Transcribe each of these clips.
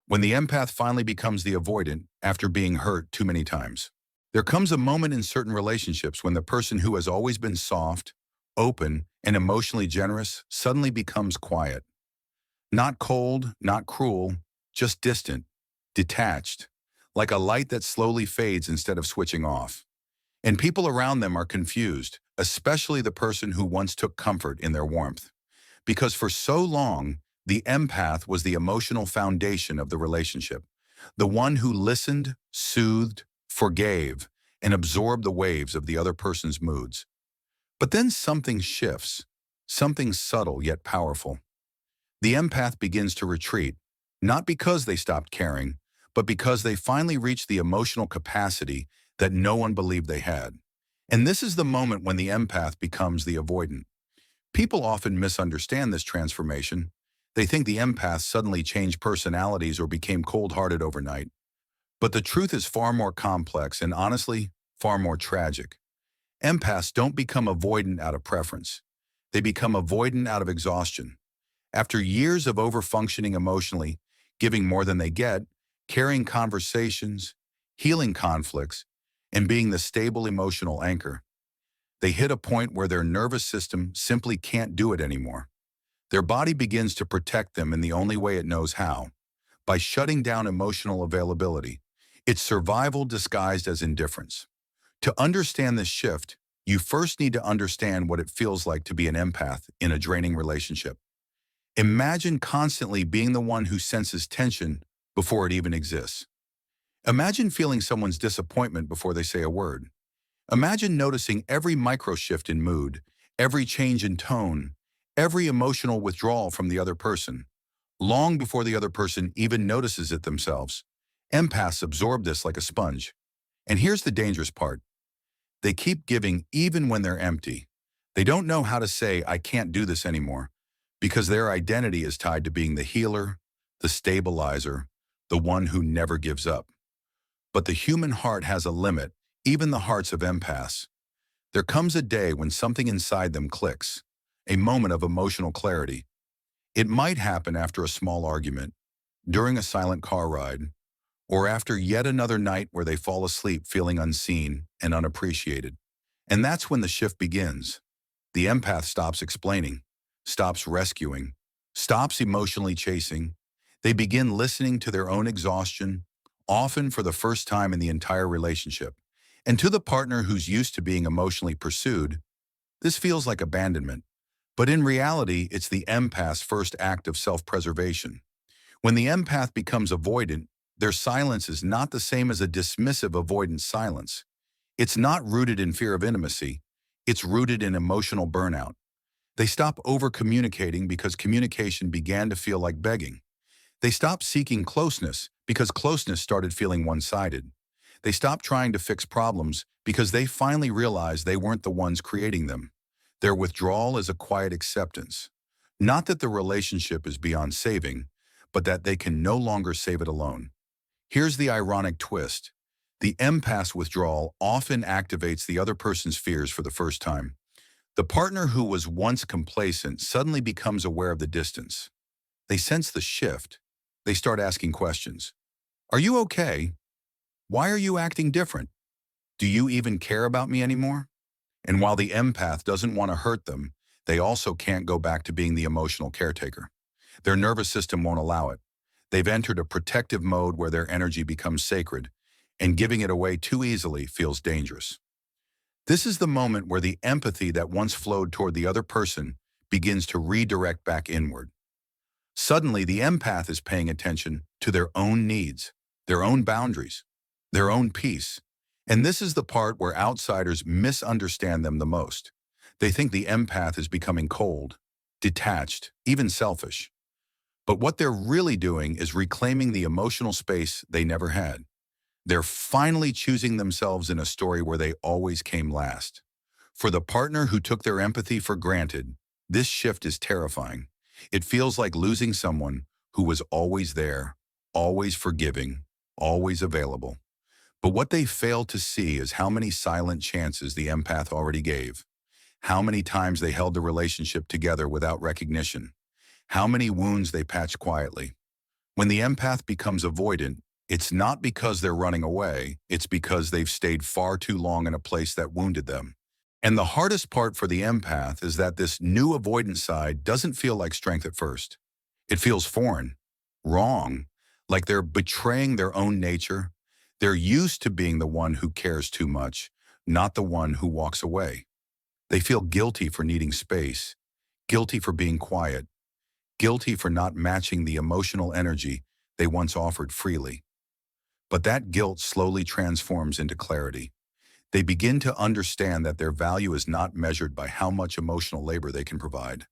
when the empath finally becomes the avoidant after being hurt too many times. There comes a moment in certain relationships when the person who has always been soft, open, and emotionally generous suddenly becomes quiet. Not cold, not cruel, just distant, detached, like a light that slowly fades instead of switching off. And people around them are confused, especially the person who once took comfort in their warmth. Because for so long, the empath was the emotional foundation of the relationship, the one who listened, soothed, forgave, and absorbed the waves of the other person's moods. But then something shifts, something subtle yet powerful. The empath begins to retreat, not because they stopped caring, but because they finally reached the emotional capacity that no one believed they had. And this is the moment when the empath becomes the avoidant. People often misunderstand this transformation. They think the empath suddenly changed personalities or became cold-hearted overnight. But the truth is far more complex and honestly, far more tragic. Empaths don't become avoidant out of preference. They become avoidant out of exhaustion. After years of overfunctioning emotionally, giving more than they get, carrying conversations, healing conflicts, and being the stable emotional anchor, they hit a point where their nervous system simply can't do it anymore. Their body begins to protect them in the only way it knows how, by shutting down emotional availability. It's survival disguised as indifference. To understand this shift, you first need to understand what it feels like to be an empath in a draining relationship. Imagine constantly being the one who senses tension before it even exists. Imagine feeling someone's disappointment before they say a word. Imagine noticing every micro shift in mood, every change in tone, every emotional withdrawal from the other person, long before the other person even notices it themselves. Empaths absorb this like a sponge. And here's the dangerous part. They keep giving even when they're empty. They don't know how to say, I can't do this anymore, because their identity is tied to being the healer, the stabilizer, the one who never gives up. But the human heart has a limit, even the hearts of empaths. There comes a day when something inside them clicks, a moment of emotional clarity. It might happen after a small argument, during a silent car ride, or after yet another night where they fall asleep feeling unseen and unappreciated. And that's when the shift begins. The empath stops explaining, stops rescuing, stops emotionally chasing. They begin listening to their own exhaustion, often for the first time in the entire relationship. And to the partner who's used to being emotionally pursued, this feels like abandonment. But in reality, it's the empath's first act of self-preservation. When the empath becomes avoidant, their silence is not the same as a dismissive avoidant silence. It's not rooted in fear of intimacy. It's rooted in emotional burnout. They stop over-communicating because communication began to feel like begging. They stopped seeking closeness because closeness started feeling one-sided. They stopped trying to fix problems because they finally realized they weren't the ones creating them. Their withdrawal is a quiet acceptance. Not that the relationship is beyond saving, but that they can no longer save it alone. Here's the ironic twist. The empath's withdrawal often activates the other person's fears for the first time. The partner who was once complacent suddenly becomes aware of the distance. They sense the shift. They start asking questions. Are you okay? Why are you acting different? Do you even care about me anymore? And while the empath doesn't want to hurt them, they also can't go back to being the emotional caretaker. Their nervous system won't allow it. They've entered a protective mode where their energy becomes sacred, and giving it away too easily feels dangerous. This is the moment where the empathy that once flowed toward the other person begins to redirect back inward. Suddenly, the empath is paying attention to their own needs, their own boundaries, their own peace. And this is the part where outsiders misunderstand them the most. They think the empath is becoming cold, detached, even selfish. But what they're really doing is reclaiming the emotional space they never had. They're finally choosing themselves in a story where they always came last. For the partner who took their empathy for granted, this shift is terrifying. It feels like losing someone who was always there, always forgiving, always available. But what they fail to see is how many silent chances the empath already gave, how many times they held the relationship together without recognition, how many wounds they patched quietly. When the empath becomes avoidant, it's not because they're running away, it's because they've stayed far too long in a place that wounded them. And the hardest part for the empath is that this new avoidant side doesn't feel like strength at first. It feels foreign, wrong, like they're betraying their own nature. They're used to being the one who cares too much, not the one who walks away. They feel guilty for needing space, guilty for being quiet, guilty for not matching the emotional energy they once offered freely. But that guilt slowly transforms into clarity. They begin to understand that their value is not measured by how much emotional labor they can provide.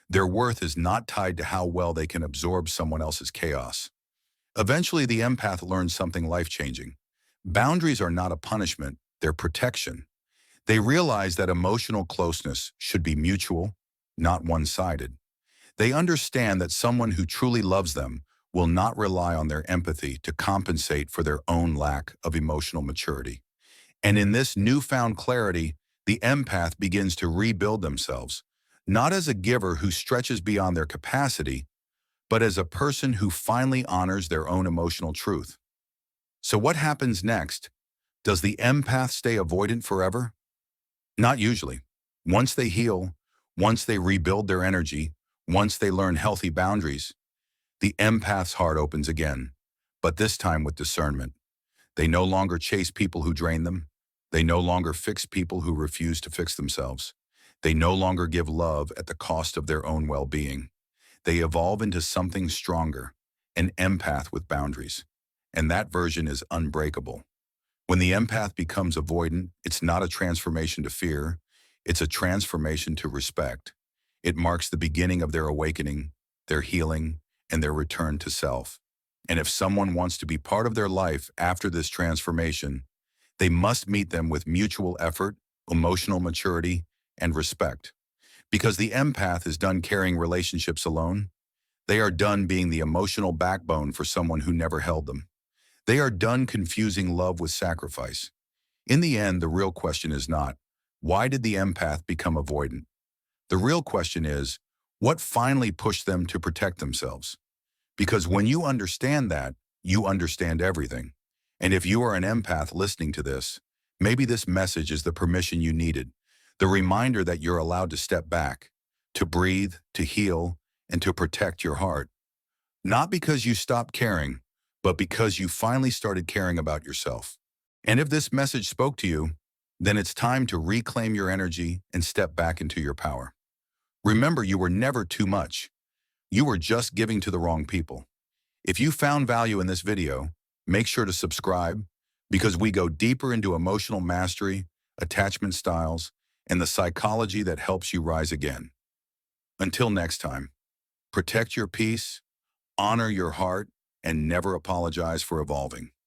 Their worth is not tied to how well they can absorb someone else's chaos. Eventually, the empath learns something life-changing. Boundaries are not a punishment, they're protection. They realize that emotional closeness should be mutual, not one-sided. They understand that someone who truly loves them will not rely on their empathy to compensate for their own lack of emotional maturity. And in this newfound clarity, the empath begins to rebuild themselves, not as a giver who stretches beyond their capacity, but as a person who finally honors their own emotional truth. So what happens next? Does the empath stay avoidant forever? Not usually. Once they heal, once they rebuild their energy, once they learn healthy boundaries, the empath's heart opens again, but this time with discernment. They no longer chase people who drain them. They no longer fix people who refuse to fix themselves. They no longer give love at the cost of their own well-being. They evolve into something stronger, an empath with boundaries. And that version is unbreakable. When the empath becomes avoidant, it's not a transformation to fear, it's a transformation to respect. It marks the beginning of their awakening, their healing, and their return to self. And if someone wants to be part of their life after this transformation, they must meet them with mutual effort, emotional maturity, and respect. Because the empath is done carrying relationships alone. They are done being the emotional backbone for someone who never held them. They are done confusing love with sacrifice. In the end, the real question is not, why did the empath become avoidant? The real question is, what finally pushed them to protect themselves? Because when you understand that, you understand everything. And if you are an empath listening to this, maybe this message is the permission you needed, the reminder that you're allowed to step back, to breathe, to heal, and to protect your heart. Not because you stopped caring, but because you finally started caring about yourself. And if this message spoke to you, then it's time to reclaim your energy and step back into your power. Remember, you were never too much. You were just giving to the wrong people. If you found value in this video, make sure to subscribe because we go deeper into emotional mastery, attachment styles, and the psychology that helps you rise again. Until next time, protect your peace, honor your heart, and never apologize for evolving.